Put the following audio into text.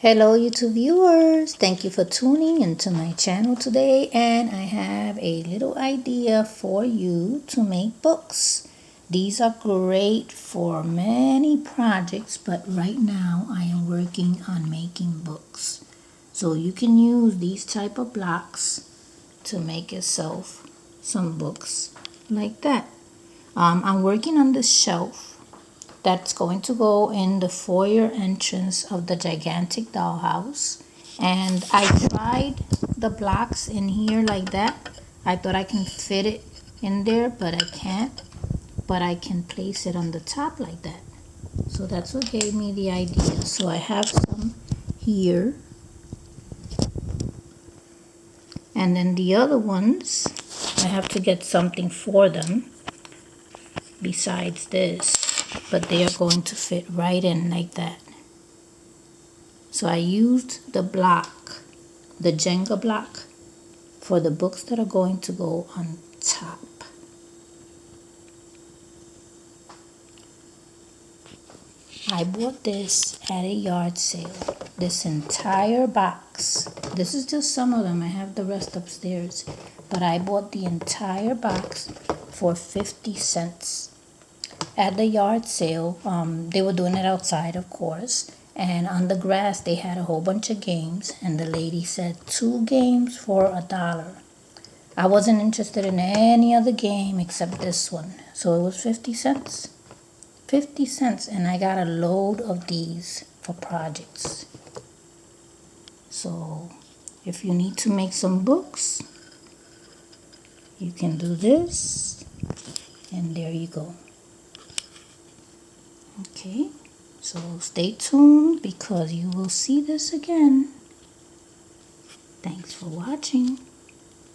Hello YouTube viewers, thank you for tuning into my channel today, and I have a little idea for you to make books. These are great for many projects, but right now I am working on making books. So you can use these type of blocks to make yourself some books like that. I'm working on this shelf that's going to go in the foyer entrance of the gigantic dollhouse. And I tried the blocks in here like that. I thought I can fit it in there, but I can't. But I can place it on the top like that. So that's what gave me the idea. So I have some here. And then the other ones, I have to get something for them besides this. But they are going to fit right in like that. So I used the block, the Jenga block, for the books that are going to go on top. I bought this at a yard sale, this entire box. This is just some of them, I have the rest upstairs. But I bought the entire box for 50 cents. At the yard sale, they were doing it outside, of course. And on the grass, they had a whole bunch of games. And the lady said 2 games for $1. I wasn't interested in any other game except this one. So it was 50 cents. 50 cents. And I got a load of these for projects. So if you need to make some books, you can do this. And there you go. Okay. So stay tuned because you will see this again. Thanks for watching.